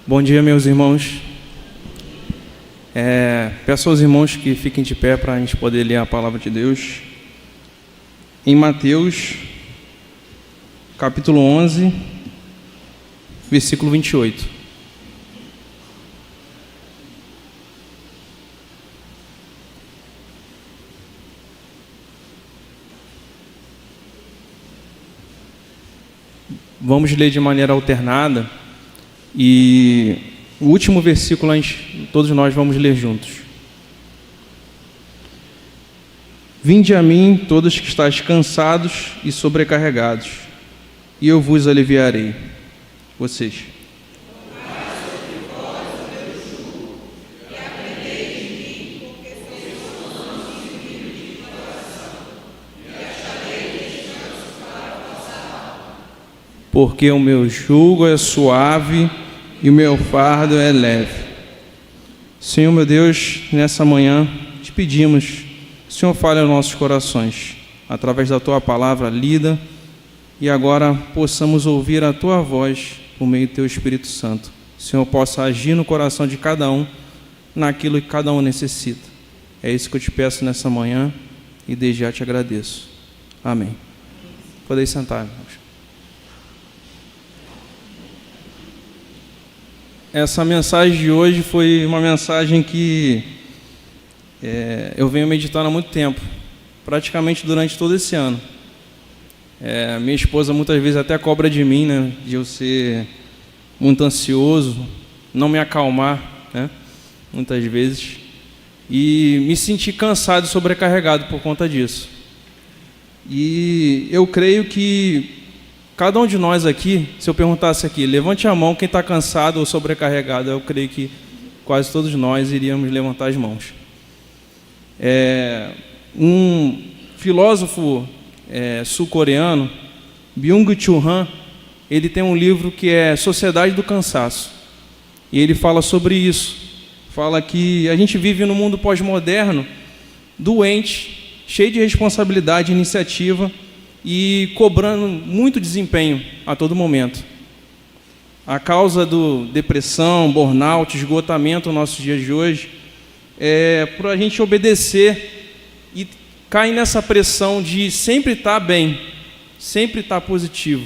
Bom dia, meus irmãos. Peço aos irmãos que fiquem de pé para a gente poder ler a palavra de Deus. Em Mateus, capítulo 11, versículo 28. Vamos ler de maneira alternada e o último versículo todos nós vamos ler juntos. Vinde a mim, todos que estáis cansados e sobrecarregados, e eu vos aliviarei. Vocês. Porque o meu jugo é suave e o meu fardo é leve. Senhor, meu Deus, nessa manhã te pedimos, Senhor, fale aos nossos corações, através da Tua palavra lida, e agora possamos ouvir a Tua voz por meio do Teu Espírito Santo. Senhor, possa agir no coração de cada um, naquilo que cada um necessita. É isso que eu te peço nessa manhã, e desde já te agradeço. Amém. Podeis sentar, irmãos. Essa mensagem de hoje foi uma mensagem que eu venho meditando há muito tempo, praticamente durante todo esse ano. Minha esposa muitas vezes até cobra de mim, né, de eu ser muito ansioso, não me acalmar, né, muitas vezes, e me sentir cansado e sobrecarregado por conta disso. E eu creio que cada um de nós aqui, se eu perguntasse aqui, levante a mão quem está cansado ou sobrecarregado, eu creio que quase todos nós iríamos levantar as mãos. Um filósofo sul-coreano, Byung-Chul Han, ele tem um livro que é Sociedade do Cansaço. E ele fala sobre isso. Fala que a gente vive num mundo pós-moderno, doente, cheio de responsabilidade e iniciativa, e cobrando muito desempenho a todo momento. A causa do depressão, burnout, esgotamento nos nossos dias de hoje é por a gente obedecer e cair nessa pressão de sempre estar bem, sempre estar positivo.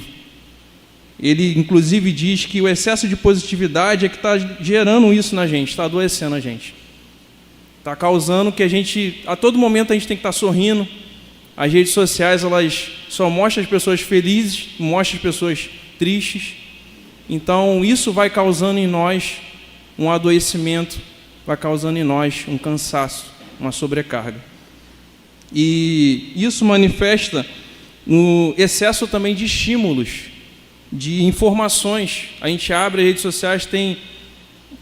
Ele, inclusive, diz que o excesso de positividade é que está gerando isso na gente, está adoecendo a gente. Está causando que a gente, a todo momento, a gente tem que estar sorrindo. As redes sociais, elas só mostram as pessoas felizes, mostram as pessoas tristes. Então, isso vai causando em nós um adoecimento, vai causando em nós um cansaço, uma sobrecarga. E isso manifesta no excesso também de estímulos, de informações. A gente abre as redes sociais, tem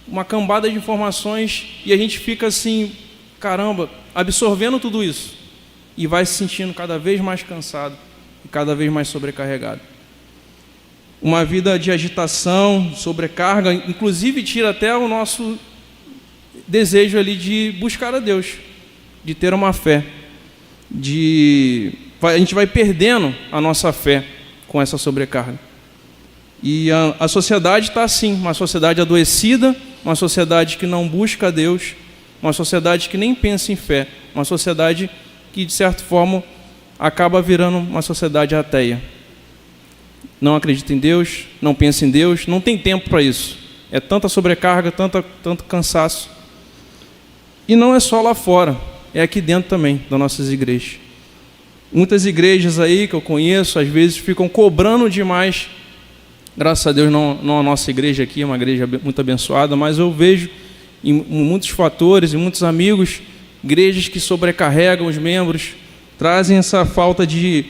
uma cambada de informações e a gente fica assim, caramba, absorvendo tudo isso. E vai se sentindo cada vez mais cansado e cada vez mais sobrecarregado. Uma vida de agitação, sobrecarga, inclusive tira até o nosso desejo ali de buscar a Deus, de ter uma fé. A gente vai perdendo a nossa fé com essa sobrecarga. E a sociedade está assim, uma sociedade adoecida, uma sociedade que não busca a Deus, uma sociedade que nem pensa em fé, uma sociedade que, de certa forma, acaba virando uma sociedade ateia. Não acredita em Deus, não pensa em Deus, não tem tempo para isso. É tanta sobrecarga, tanto cansaço. E não é só lá fora, é aqui dentro também, das nossas igrejas. Muitas igrejas aí que eu conheço, às vezes, ficam cobrando demais. Graças a Deus, não a nossa igreja aqui, é uma igreja muito abençoada, mas eu vejo em muitos fatores, em muitos amigos, igrejas que sobrecarregam os membros, trazem essa falta de...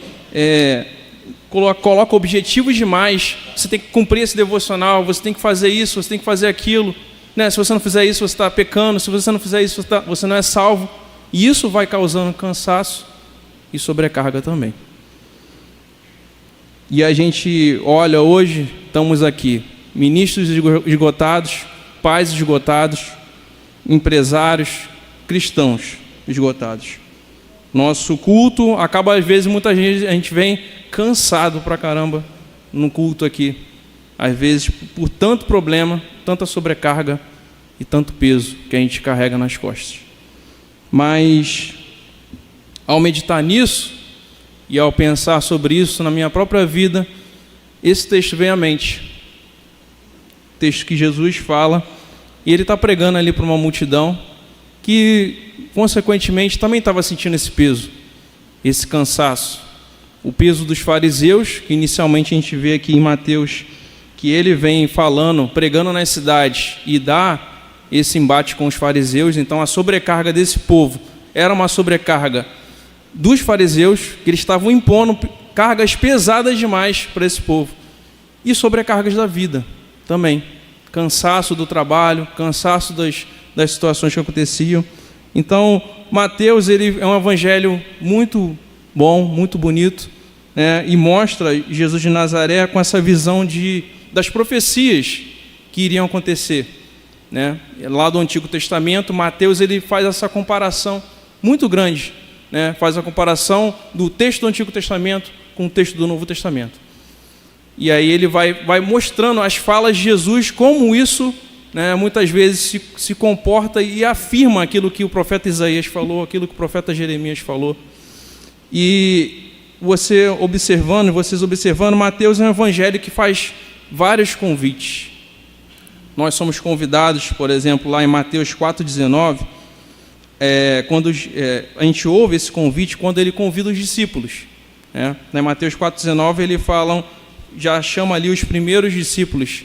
coloca objetivos demais. Você tem que cumprir esse devocional, você tem que fazer isso, você tem que fazer aquilo, né? Se você não fizer isso, você está pecando. Se você não fizer isso, você não é salvo. E isso vai causando cansaço e sobrecarga também. E a gente olha hoje, estamos aqui, ministros esgotados, pais esgotados, empresários, cristãos esgotados. Nosso culto acaba, às vezes, muitas vezes a gente vem cansado pra caramba no culto aqui. às vezes por tanto problema, tanta sobrecarga e tanto peso que a gente carrega nas costas. Mas, ao meditar nisso e ao pensar sobre isso na minha própria vida, esse texto vem à mente. Texto que Jesus fala, e ele está pregando ali para uma multidão que, consequentemente, também estava sentindo esse peso, esse cansaço. O peso dos fariseus, que inicialmente a gente vê aqui em Mateus, que ele vem falando, pregando nas cidades e dá esse embate com os fariseus. Então a sobrecarga desse povo era uma sobrecarga dos fariseus, que eles estavam impondo cargas pesadas demais para esse povo, e sobrecargas da vida também, cansaço do trabalho, cansaço das situações que aconteciam. Então Mateus, ele é um evangelho muito bom, muito bonito, né? E mostra Jesus de Nazaré com essa visão das profecias que iriam acontecer, né? Lá do Antigo Testamento, Mateus, ele faz essa comparação muito grande, né? Faz a comparação do texto do Antigo Testamento com o texto do Novo Testamento. E aí ele vai mostrando as falas de Jesus, como isso, né, muitas vezes se comporta e afirma aquilo que o profeta Isaías falou, aquilo que o profeta Jeremias falou. E vocês observando, Mateus é um evangelho que faz vários convites. Nós somos convidados, por exemplo, lá em Mateus 4,19, quando a gente ouve esse convite, quando ele convida os discípulos. Em Mateus 4,19 ele já chama ali os primeiros discípulos,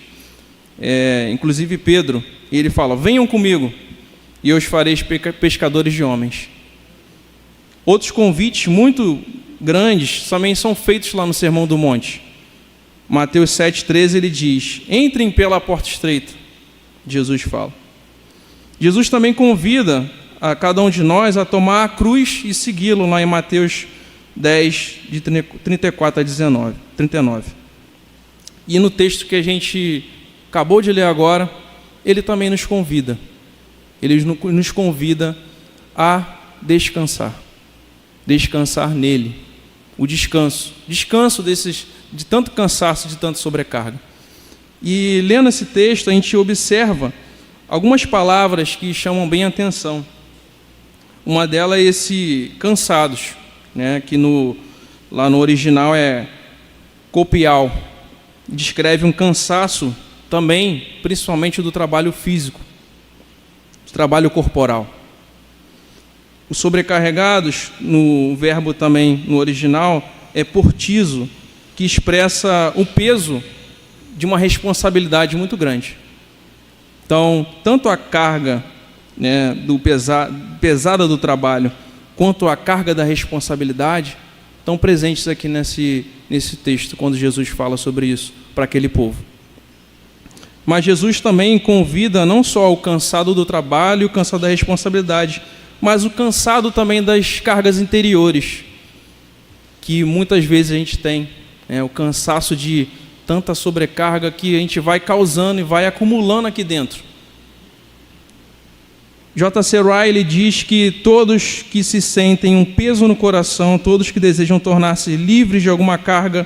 inclusive Pedro, e ele fala: venham comigo e eu os farei pescadores de homens. Outros convites muito grandes também são feitos lá no Sermão do Monte. Mateus 7,13 ele diz: entrem pela porta estreita. Jesus fala. Jesus também convida a cada um de nós a tomar a cruz e segui-lo, lá em Mateus 10, de 34 a 39. E no texto que a gente acabou de ler agora, ele também nos convida. Ele nos convida a descansar. Descansar nele. O descanso. Descanso de tanto cansaço, de tanta sobrecarga. E lendo esse texto, a gente observa algumas palavras que chamam bem a atenção. Uma delas é esse cansados, né, que lá no original é copial. Descreve um cansaço também, principalmente do trabalho físico, do trabalho corporal. Os sobrecarregados, no verbo também no original, é portizo, que expressa o peso de uma responsabilidade muito grande. Então, tanto a carga, né, pesada do trabalho, quanto a carga da responsabilidade, estão presentes aqui nesse texto, quando Jesus fala sobre isso para aquele povo. Mas Jesus também convida não só o cansado do trabalho e o cansado da responsabilidade, mas o cansado também das cargas interiores, que muitas vezes a gente tem, o cansaço de tanta sobrecarga que a gente vai causando e vai acumulando aqui dentro. J.C. Ryle diz que todos que se sentem um peso no coração, todos que desejam tornar-se livres de alguma carga,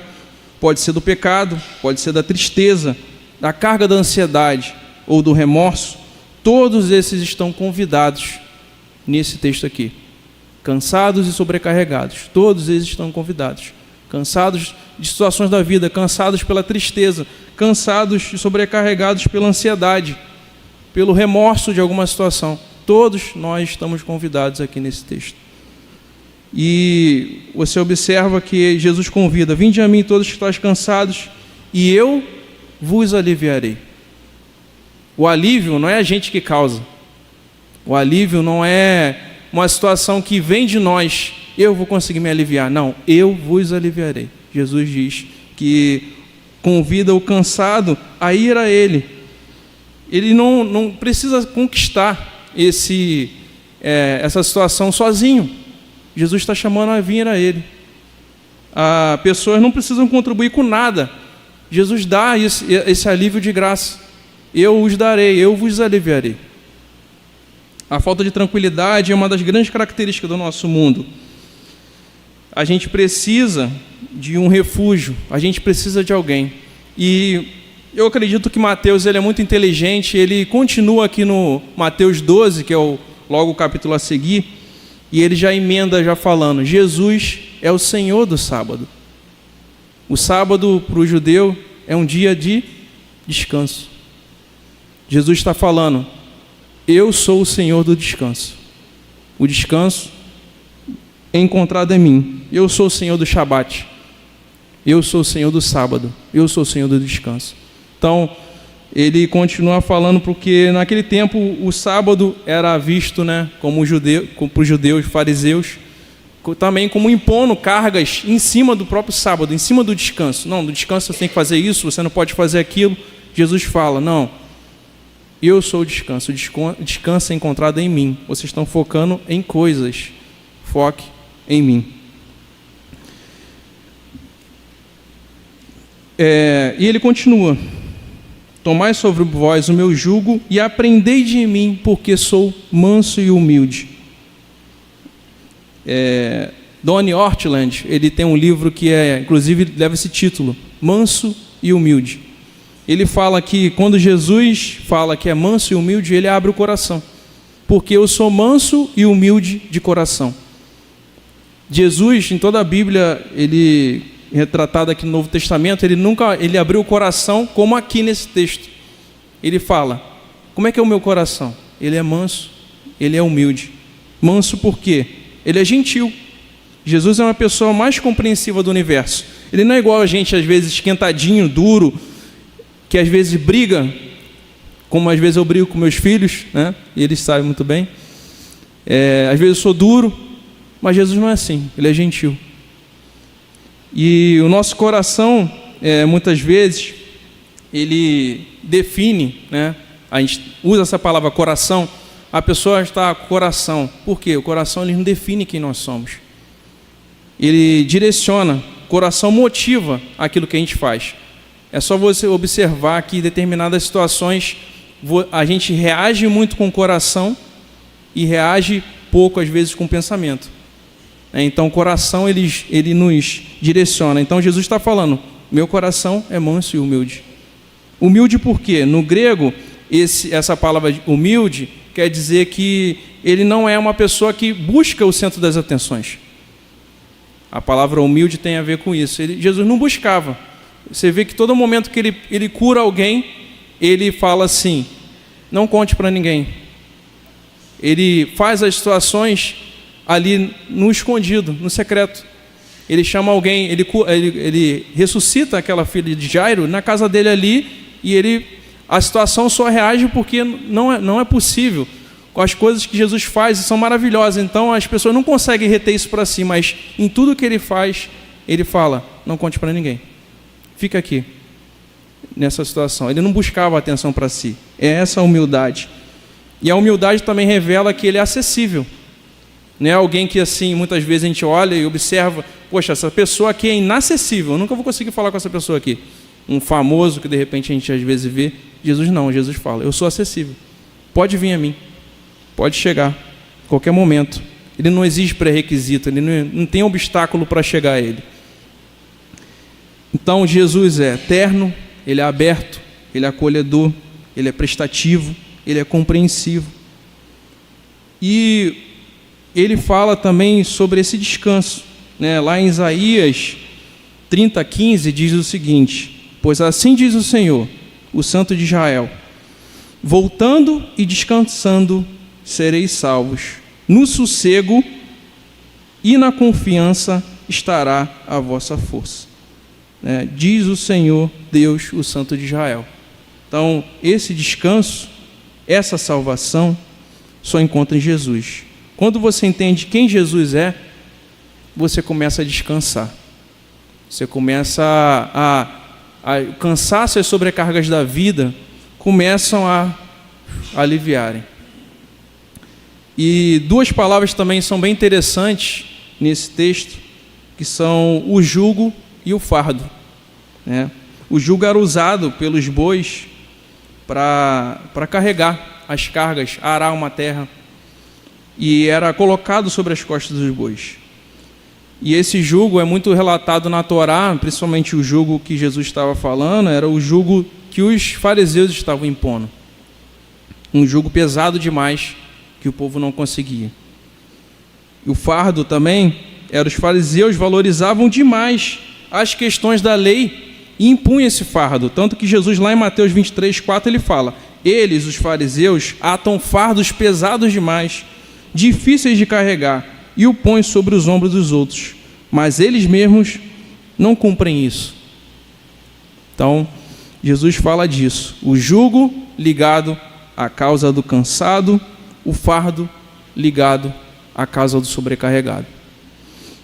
pode ser do pecado, pode ser da tristeza, da carga da ansiedade ou do remorso, todos esses estão convidados nesse texto aqui. Cansados e sobrecarregados, todos eles estão convidados. Cansados de situações da vida, cansados pela tristeza, cansados e sobrecarregados pela ansiedade, pelo remorso de alguma situação. Todos nós estamos convidados aqui nesse texto. E você observa que Jesus convida: vinde a mim todos que estáis cansados, e eu vos aliviarei. O alívio não é a gente que causa. O alívio não é uma situação que vem de nós, eu vou conseguir me aliviar. Não, eu vos aliviarei. Jesus diz que convida o cansado a ir a Ele. Ele não precisa conquistar essa situação sozinho. Jesus está chamando a vir a Ele. As pessoas não precisam contribuir com nada. Jesus dá esse alívio de graça. Eu os darei, eu vos aliviarei. A falta de tranquilidade é uma das grandes características do nosso mundo. A gente precisa de um refúgio, a gente precisa de alguém. E eu acredito que Mateus ele é muito inteligente, ele continua aqui no Mateus 12, que é logo o capítulo a seguir, e ele já emenda já falando, Jesus é o Senhor do sábado. O sábado para o judeu é um dia de descanso. Jesus está falando, eu sou o Senhor do descanso. O descanso é encontrado em mim. Eu sou o Senhor do Shabat. Eu sou o Senhor do sábado. Eu sou o Senhor do descanso. Então, ele continua falando porque naquele tempo o sábado era visto, né, como para os judeus, fariseus, também como impondo cargas em cima do próprio sábado, em cima do descanso. Não, no descanso você tem que fazer isso, você não pode fazer aquilo. Jesus fala, não, eu sou o descanso é encontrado em mim. Vocês estão focando em coisas, foque em mim. E ele continua, tomai sobre vós o meu jugo e aprendei de mim, porque sou manso e humilde. Donnie Ortland, ele tem um livro que inclusive leva esse título, Manso e Humilde. Ele fala que quando Jesus fala que é manso e humilde, ele abre o coração, porque eu sou manso e humilde de coração. Jesus, em toda a Bíblia, ele retratado aqui no Novo Testamento, ele abriu o coração como aqui nesse texto. Ele fala, como é que é o meu coração? Ele é manso, ele é humilde. Manso por quê? Ele é gentil. Jesus é uma pessoa mais compreensiva do universo. Ele não é igual a gente, às vezes, esquentadinho, duro, que às vezes briga, como às vezes eu brigo com meus filhos, né? E eles sabem muito bem. Às vezes eu sou duro, mas Jesus não é assim, ele é gentil. E o nosso coração, muitas vezes, ele define, né? A gente usa essa palavra coração, a pessoa está com coração. Por quê? O coração ele não define quem nós somos. Ele direciona, o coração motiva aquilo que a gente faz. É só você observar que em determinadas situações a gente reage muito com o coração e reage pouco, às vezes, com o pensamento. Então, o coração, ele nos direciona. Então, Jesus está falando, meu coração é manso e humilde. Humilde por quê? No grego, essa palavra humilde quer dizer que ele não é uma pessoa que busca o centro das atenções. A palavra humilde tem a ver com isso. Jesus não buscava. Você vê que todo momento que ele cura alguém, ele fala assim, não conte para ninguém. Ele faz as situações ali no escondido, no secreto. Ele chama alguém, ele ressuscita aquela filha de Jairo na casa dele ali, e a situação só reage porque não é possível. As coisas que Jesus faz são maravilhosas, então as pessoas não conseguem reter isso para si, mas em tudo que ele faz, ele fala, não conte para ninguém. Fica aqui, nessa situação. Ele não buscava atenção para si. É essa a humildade. E a humildade também revela que ele é acessível. Não é alguém que, assim, muitas vezes a gente olha e observa, poxa, essa pessoa aqui é inacessível, eu nunca vou conseguir falar com essa pessoa aqui. Um famoso que, de repente, a gente às vezes vê. Jesus não, Jesus fala, eu sou acessível. Pode vir a mim. Pode chegar. A qualquer momento. Ele não exige pré-requisito, ele não tem obstáculo para chegar a ele. Então Jesus é eterno, ele é aberto, ele é acolhedor, ele é prestativo, ele é compreensivo. E ele fala também sobre esse descanso, né? Lá em Isaías 30:15 diz o seguinte, pois assim diz o Senhor, o Santo de Israel, voltando e descansando sereis salvos, no sossego e na confiança estará a vossa força. Diz o Senhor Deus, o Santo de Israel. Então, esse descanso, essa salvação, só encontra em Jesus. Quando você entende quem Jesus é, você começa a descansar. Você começa o cansaço e as sobrecargas da vida começam a aliviarem. E duas palavras também são bem interessantes nesse texto, que são o jugo e o fardo. O jugo era usado pelos bois para carregar as cargas, arar uma terra, e era colocado sobre as costas dos bois. E esse jugo é muito relatado na Torá, principalmente o jugo que Jesus estava falando, era o jugo que os fariseus estavam impondo. Um jugo pesado demais que o povo não conseguia. E o fardo também era, os fariseus valorizavam demais as questões da lei e impunham esse fardo. Tanto que Jesus, lá em Mateus 23:4, ele fala: eles, os fariseus, atam fardos pesados demais, difíceis de carregar, e o põem sobre os ombros dos outros, mas eles mesmos não cumprem isso. Então, Jesus fala disso: o jugo ligado à causa do cansado, o fardo ligado à causa do sobrecarregado.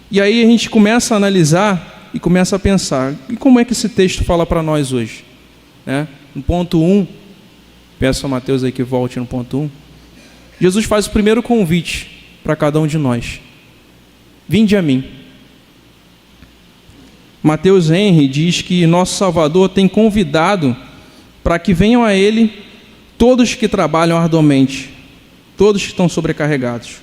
E aí a gente começa a analisar e começa a pensar: e como é que esse texto fala para nós hoje? No ponto 1, peço a Mateus aí que volte no ponto 1, Jesus faz o primeiro convite para cada um de nós: vinde a mim. Mateus Henry diz que nosso Salvador tem convidado para que venham a Ele todos que trabalham arduamente, todos que estão sobrecarregados.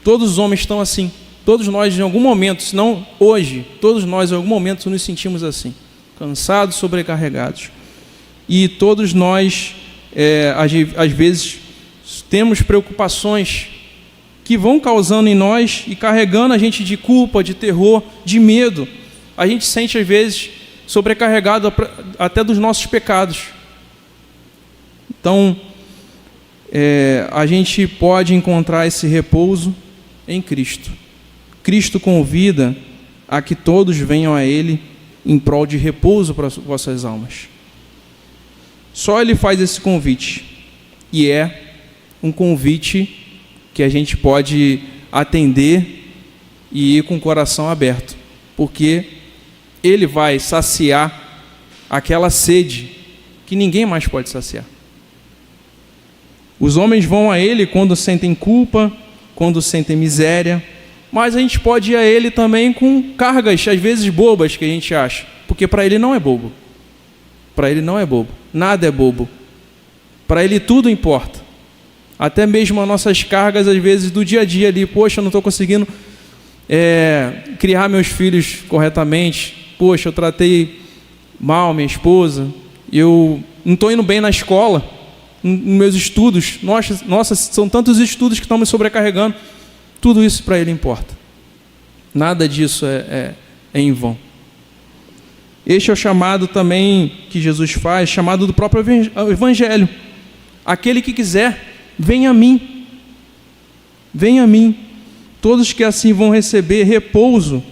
Todos os homens estão assim. Todos nós, em algum momento, se não hoje, todos nós, em algum momento, nos sentimos assim, cansados, sobrecarregados. E todos nós, às vezes, temos preocupações que vão causando em nós e carregando a gente de culpa, de terror, de medo. A gente sente, às vezes, sobrecarregado até dos nossos pecados. Então, a gente pode encontrar esse repouso em Cristo. Cristo convida a que todos venham a Ele em prol de repouso para as vossas almas. Só Ele faz esse convite, e é um convite que a gente pode atender e ir com o coração aberto, porque Ele vai saciar aquela sede que ninguém mais pode saciar. Os homens vão a Ele quando sentem culpa, quando sentem miséria, mas a gente pode ir a Ele também com cargas, às vezes bobas, que a gente acha, porque para Ele não é bobo. Para Ele não é bobo, nada é bobo. Para Ele tudo importa. Até mesmo as nossas cargas, às vezes, do dia a dia ali: poxa, eu não estou conseguindo criar meus filhos corretamente, poxa, eu tratei mal minha esposa, eu não estou indo bem na escola, nos meus estudos, nossa, são tantos estudos que estão me sobrecarregando. Tudo isso para Ele importa. Nada disso é em vão. Este é o chamado também que Jesus faz, chamado do próprio Evangelho. Aquele que quiser, venha a mim. Venha a mim. Todos que assim vão receber repouso.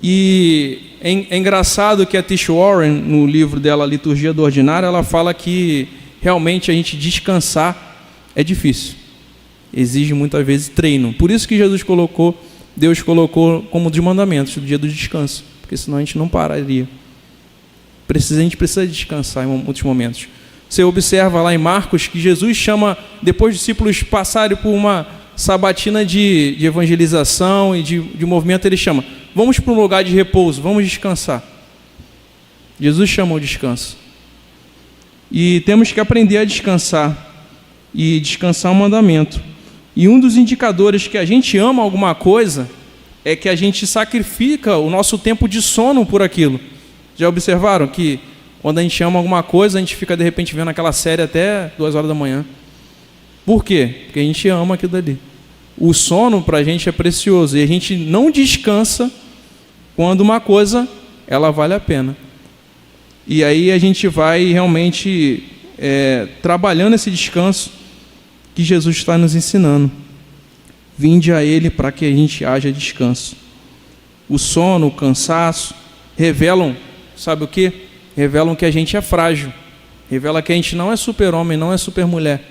E é engraçado que a Tish Warren, no livro dela, Liturgia do Ordinário, ela fala que realmente a gente descansar é difícil. Exige muitas vezes treino. Por isso que Deus colocou como dos mandamentos o dia do descanso, porque senão a gente não pararia. A gente precisa descansar em muitos momentos. Você observa lá em Marcos que Jesus chama, depois dos discípulos passarem por uma sabatina de evangelização e de movimento, ele chama: vamos para um lugar de repouso, vamos descansar. Jesus chama o descanso. E temos que aprender a descansar. E descansar é um mandamento. E um dos indicadores que a gente ama alguma coisa é que a gente sacrifica o nosso tempo de sono por aquilo. Já observaram que quando a gente ama alguma coisa, a gente fica de repente vendo aquela série até 2 horas da manhã? Por quê? Porque a gente ama aquilo dali. O sono para a gente é precioso e a gente não descansa quando uma coisa ela vale a pena. E aí a gente vai realmente trabalhando esse descanso que Jesus está nos ensinando. Vinde a Ele para que a gente haja descanso. O sono, o cansaço revelam, sabe o quê? Revelam que a gente é frágil. Revela que a gente não é super-homem, não é super-mulher.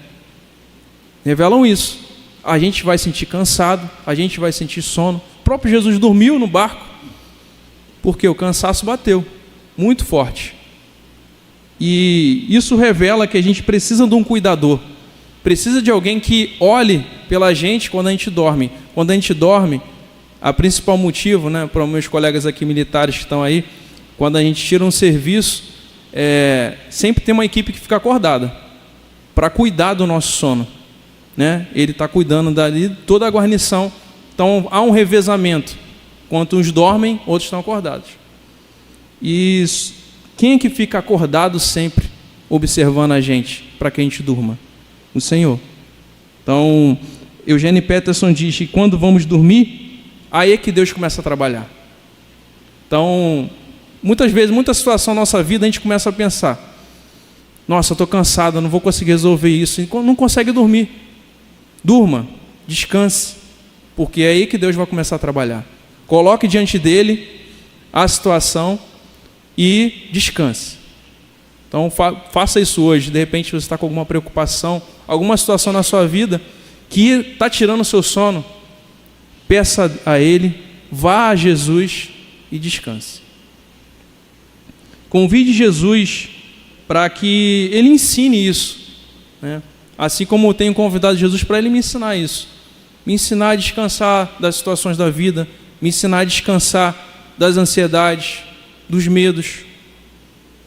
Revelam isso. A gente vai sentir cansado, a gente vai sentir sono. O próprio Jesus dormiu no barco, porque o cansaço bateu muito forte. E isso revela que a gente precisa de um cuidador. Precisa de alguém que olhe pela gente quando a gente dorme. Quando a gente dorme, a principal motivo, para os meus colegas aqui militares que estão aí, quando a gente tira um serviço, sempre tem uma equipe que fica acordada para cuidar do nosso sono. Ele está cuidando dali toda a guarnição. Então há um revezamento. Enquanto uns dormem, outros estão acordados. E Quem é que fica acordado sempre, observando a gente, para que a gente durma? O Senhor. Então, Eugene Peterson diz que quando vamos dormir, aí é que Deus começa a trabalhar. Então, muitas vezes, muita situação na nossa vida, a gente começa a pensar: nossa, eu estou cansado, não vou conseguir resolver isso. E não consegue dormir. Durma, descanse, porque é aí que Deus vai começar a trabalhar. Coloque diante dele a situação e descanse. Então faça isso hoje. De repente você está com alguma preocupação, alguma situação na sua vida que está tirando o seu sono, peça a Ele, vá a Jesus e descanse. Convide Jesus para que Ele ensine isso, né? Assim como eu tenho convidado Jesus para Ele me ensinar isso. Me ensinar a descansar das situações da vida, me ensinar a descansar das ansiedades, dos medos.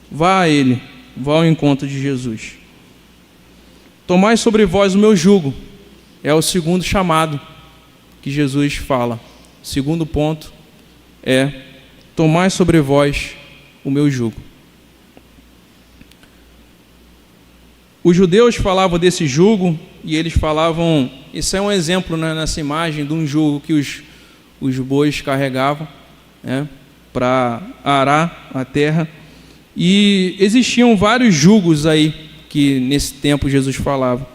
Vá a Ele, vá ao encontro de Jesus. Tomai sobre vós o meu jugo, é o segundo chamado que Jesus fala. O segundo ponto é: tomai sobre vós o meu jugo. Os judeus falavam desse jugo e eles falavam, isso é um exemplo, né, nessa imagem de um jugo que os bois carregavam, né, para arar a terra. E existiam vários jugos aí que nesse tempo Jesus falava.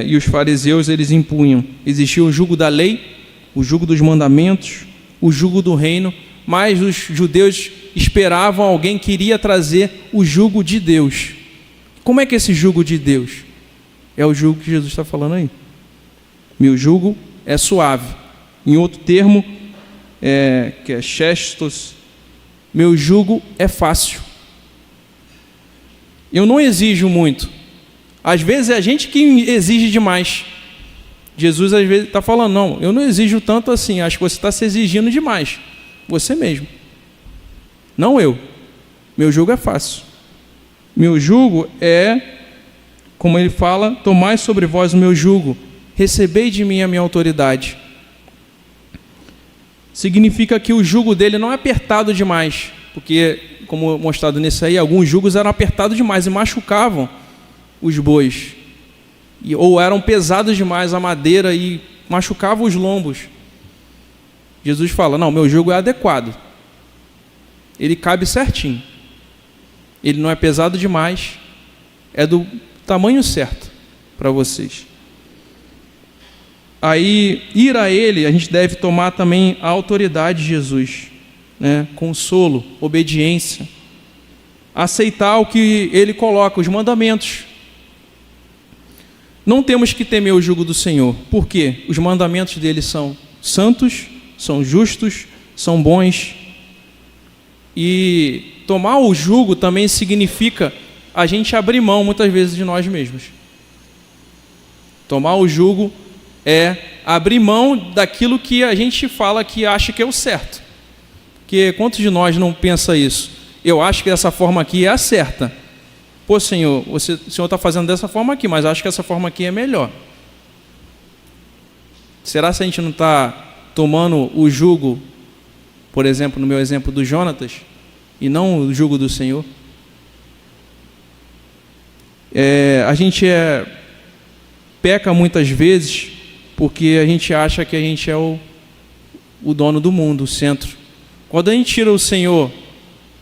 E os fariseus eles impunham. Existia o jugo da lei, o jugo dos mandamentos, o jugo do reino, mas os judeus esperavam alguém que iria trazer o jugo de Deus. Como é que é esse jugo de Deus? É o jugo que Jesus está falando aí. Meu jugo é suave. Em outro termo, que é chestos, meu jugo é fácil. Eu não exijo muito. Às vezes é a gente que exige demais. Jesus às vezes está falando: não, eu não exijo tanto assim, acho que você está se exigindo demais. Você mesmo. Não eu. Meu jugo é fácil. Meu jugo é, como ele fala, tomai sobre vós o meu jugo, recebei de mim a minha autoridade. Significa que o jugo dele não é apertado demais, porque, como mostrado nesse aí, alguns jugos eram apertados demais e machucavam os bois, ou eram pesados demais a madeira e machucavam os lombos. Jesus fala: não, meu jugo é adequado, ele cabe certinho, ele não é pesado demais, é do tamanho certo para vocês. Aí, ir a Ele, a gente deve tomar também a autoridade de Jesus, né? Consolo, obediência, aceitar o que Ele coloca, os mandamentos. Não temos que temer o jugo do Senhor, porque os mandamentos dele são santos, são justos, são bons. E tomar o jugo também significa a gente abrir mão muitas vezes de nós mesmos. Tomar o jugo é abrir mão daquilo que a gente fala que acha que é o certo. Porque quantos de nós não pensa isso? Eu acho que essa forma aqui é a certa. Pô, Senhor, o Senhor está fazendo dessa forma aqui, mas acho que essa forma aqui é melhor. Será que a gente não está tomando o jugo, por exemplo, no meu exemplo do Jonatas, e não o jugo do Senhor? A gente peca muitas vezes porque a gente acha que a gente é o dono do mundo, o centro. Quando a gente tira o Senhor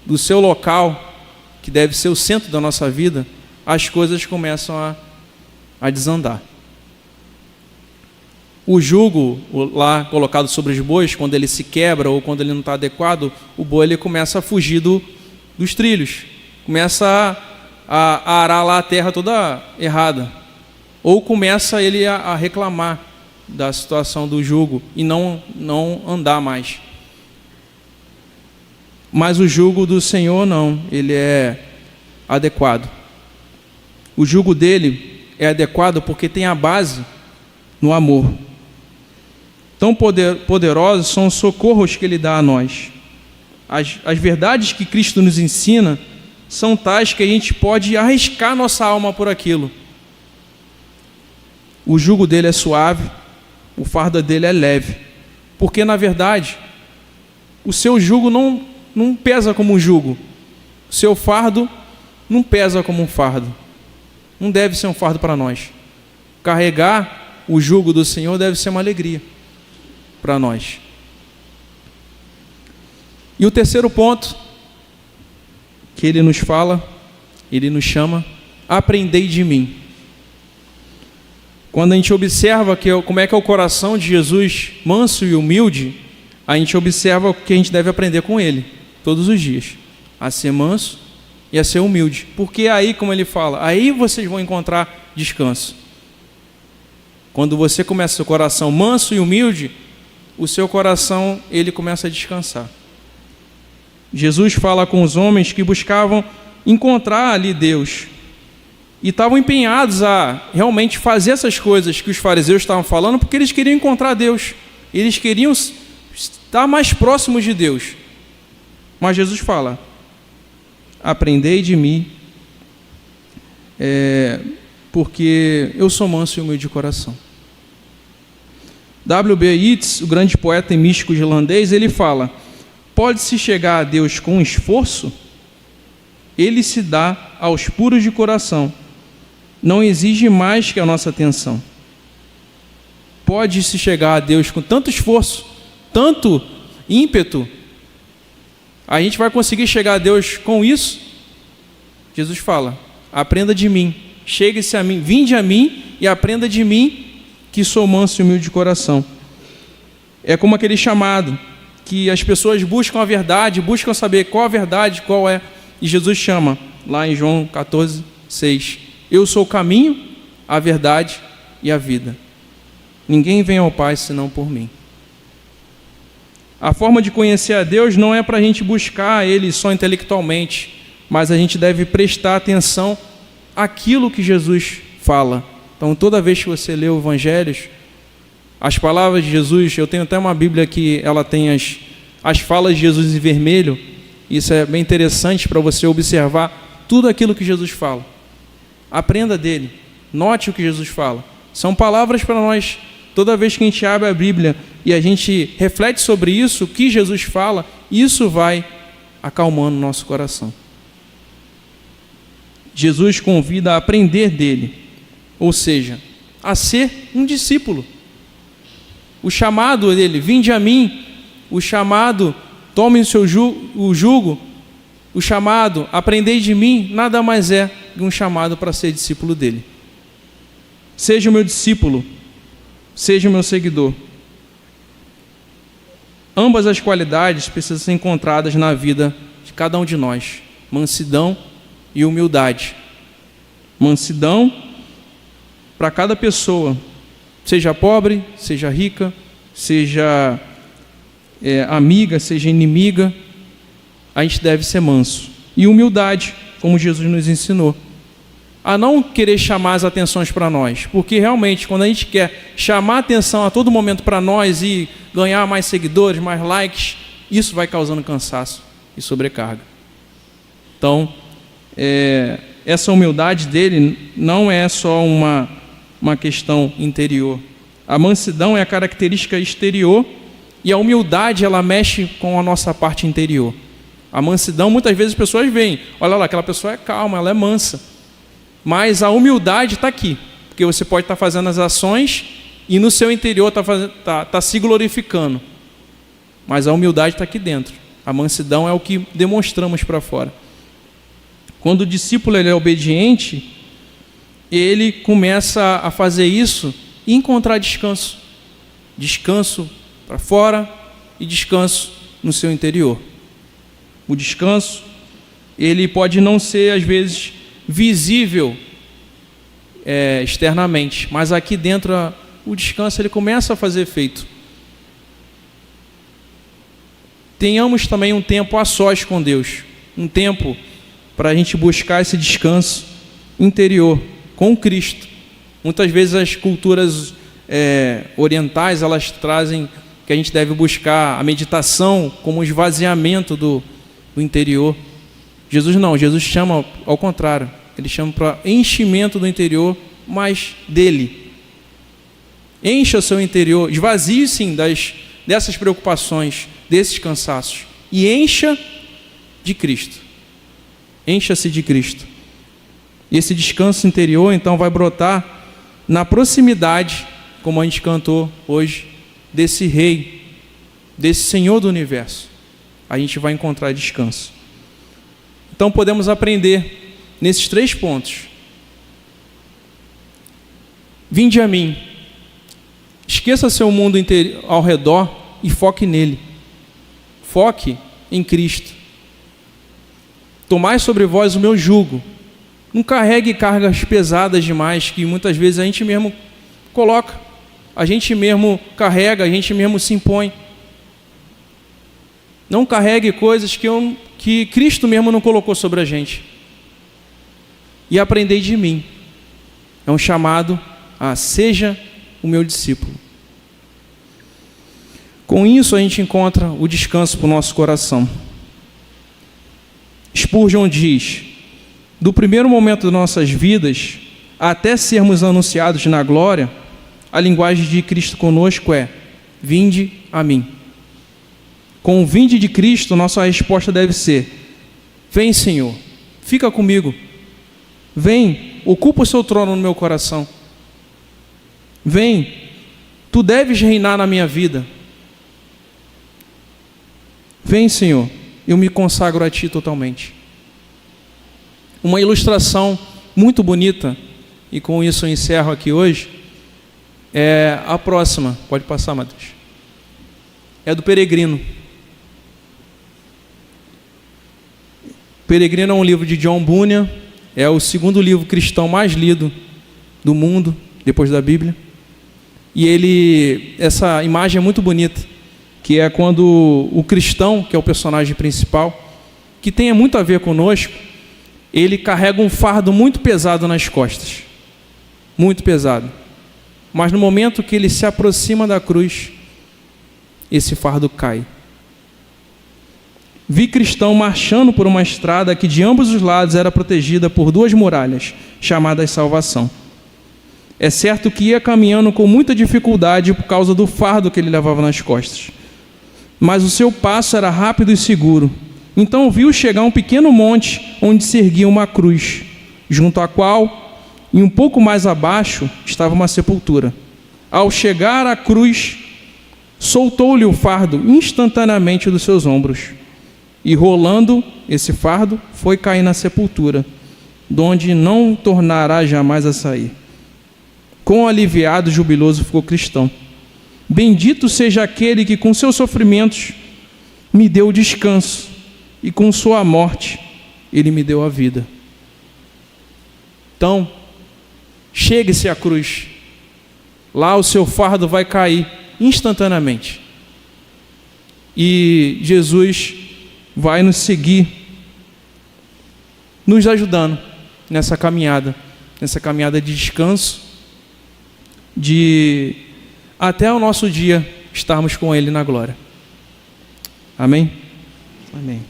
do seu local, que deve ser o centro da nossa vida, as coisas começam a desandar. O jugo lá colocado sobre os bois, quando ele se quebra ou quando ele não está adequado, o boi ele começa a fugir dos trilhos, começa a arar lá a terra toda errada, ou começa ele a reclamar da situação do jugo e não andar mais. Mas o jugo do Senhor não, ele é adequado. O jugo dele é adequado porque tem a base no amor. Tão poderosos são os socorros que ele dá a nós. As verdades que Cristo nos ensina são tais que a gente pode arriscar nossa alma por aquilo. O jugo dele é suave, o fardo dele é leve, porque na verdade o seu jugo não pesa como um jugo, Seu fardo não pesa como um fardo. Não deve ser um fardo para nós. Carregar o jugo do Senhor deve ser uma alegria para nós. E o terceiro ponto que ele nos fala, ele nos chama: aprendei de mim. Quando a gente observa como é que é o coração de Jesus, manso e humilde, a gente observa o que a gente deve aprender com ele, todos os dias. A ser manso e a ser humilde. Porque aí, como ele fala, aí vocês vão encontrar descanso. Quando você começa seu coração manso e humilde, o seu coração, ele começa a descansar. Jesus fala com os homens que buscavam encontrar ali Deus e estavam empenhados a realmente fazer essas coisas que os fariseus estavam falando, porque eles queriam encontrar Deus, eles queriam estar mais próximos de Deus. Mas Jesus fala: aprendei de mim, porque eu sou manso e humilde de coração. W.B. Yeats, o grande poeta e místico irlandês, ele fala: pode-se chegar a Deus com esforço? Ele se dá aos puros de coração. Não exige mais que a nossa atenção. Pode-se chegar a Deus com tanto esforço, tanto ímpeto. A gente vai conseguir chegar a Deus com isso? Jesus fala: aprenda de mim, chegue-se a mim, vinde a mim e aprenda de mim, que sou manso e humilde de coração. É como aquele chamado que as pessoas buscam a verdade, buscam saber qual a verdade, qual é. E Jesus chama, lá em João 14:6, eu sou o caminho, a verdade e a vida. Ninguém vem ao Pai senão por mim. A forma de conhecer a Deus não é para a gente buscar Ele só intelectualmente, mas a gente deve prestar atenção àquilo que Jesus fala. Então, toda vez que você lê o Evangelhos, as palavras de Jesus, eu tenho até uma Bíblia que ela tem as falas de Jesus em vermelho. Isso é bem interessante para você observar tudo aquilo que Jesus fala. Aprenda dele, note o que Jesus fala. São palavras para nós. Toda vez que a gente abre a Bíblia e a gente reflete sobre isso, o que Jesus fala, isso vai acalmando o nosso coração. Jesus convida a aprender dele, ou seja, a ser um discípulo. O chamado dele, vinde a mim, o chamado, tome o jugo, o chamado, aprendei de mim, nada mais é que um chamado para ser discípulo dele. Seja o meu discípulo, seja o meu seguidor. Ambas as qualidades precisam ser encontradas na vida de cada um de nós: mansidão e humildade. Mansidão para cada pessoa, seja pobre, seja rica, seja amiga, seja inimiga, a gente deve ser manso. E humildade, como Jesus nos ensinou, a não querer chamar as atenções para nós, porque realmente quando a gente quer chamar a atenção a todo momento para nós e ganhar mais seguidores, mais likes, isso vai causando cansaço e sobrecarga. Então, essa humildade dele não é só uma questão interior. A mansidão é a característica exterior e a humildade, ela mexe com a nossa parte interior. A mansidão, muitas vezes as pessoas veem, olha lá, aquela pessoa é calma, ela é mansa. Mas a humildade está aqui, porque você pode estar fazendo as ações e no seu interior está se glorificando. Mas a humildade está aqui dentro. A mansidão é o que demonstramos para fora. Quando o discípulo ele é obediente, ele começa a fazer isso e encontrar descanso. Descanso para fora e descanso no seu interior. O descanso, ele pode não ser, às vezes, visível externamente, mas aqui dentro o descanso ele começa a fazer efeito. Tenhamos também um tempo a sós com Deus, um tempo para a gente buscar esse descanso interior com Cristo. Muitas vezes as culturas orientais, elas trazem que a gente deve buscar a meditação como um esvaziamento do interior. Jesus não, Jesus chama ao contrário, ele chama para enchimento do interior, mas dele. Encha seu interior, esvazie sim dessas preocupações, desses cansaços, e encha de Cristo. Encha-se de Cristo. E esse descanso interior, então, vai brotar na proximidade, como a gente cantou hoje, desse Rei, desse Senhor do Universo. A gente vai encontrar descanso. Então, podemos aprender nesses 3 pontos. Vinde a mim. Esqueça seu mundo ao redor e foque nele. Foque em Cristo. Tomai sobre vós o meu jugo. Não carregue cargas pesadas demais que muitas vezes a gente mesmo coloca. A gente mesmo carrega, a gente mesmo se impõe. Não carregue coisas que Cristo mesmo não colocou sobre a gente. E aprendei de mim. É um chamado a seja o meu discípulo. Com isso a gente encontra o descanso para o nosso coração. Spurgeon diz: do primeiro momento de nossas vidas até sermos anunciados na glória, a linguagem de Cristo conosco é: vinde a mim. Com o vinde de Cristo, nossa resposta deve ser: vem, Senhor, fica comigo. Vem, ocupa o seu trono no meu coração. Vem, tu deves reinar na minha vida. Vem, Senhor, eu me consagro a ti totalmente. Uma ilustração muito bonita, e com isso eu encerro aqui hoje, é a próxima. Pode passar, Matheus. É do Peregrino. Peregrino é um livro de John Bunyan, é o 2º livro cristão mais lido do mundo, depois da Bíblia. E essa imagem é muito bonita, que é quando o cristão, que é o personagem principal, que tem muito a ver conosco, ele carrega um fardo muito pesado nas costas. Muito pesado. Mas no momento que ele se aproxima da cruz, esse fardo cai. Vi cristão marchando por uma estrada que de ambos os lados era protegida por 2 muralhas, chamadas salvação. É certo que ia caminhando com muita dificuldade por causa do fardo que ele levava nas costas. Mas o seu passo era rápido e seguro. Então viu chegar um pequeno monte onde se erguia uma cruz, junto à qual, e um pouco mais abaixo, estava uma sepultura. Ao chegar à cruz, soltou-lhe o fardo instantaneamente dos seus ombros. E rolando esse fardo, foi cair na sepultura, donde não tornará jamais a sair. Quão aliviado e jubiloso ficou cristão. Bendito seja aquele que com seus sofrimentos me deu descanso, e com sua morte ele me deu a vida. Então, chegue-se à cruz. Lá o seu fardo vai cair instantaneamente. E Jesus vai nos seguir, nos ajudando nessa caminhada de descanso, de até o nosso dia estarmos com Ele na glória. Amém? Amém.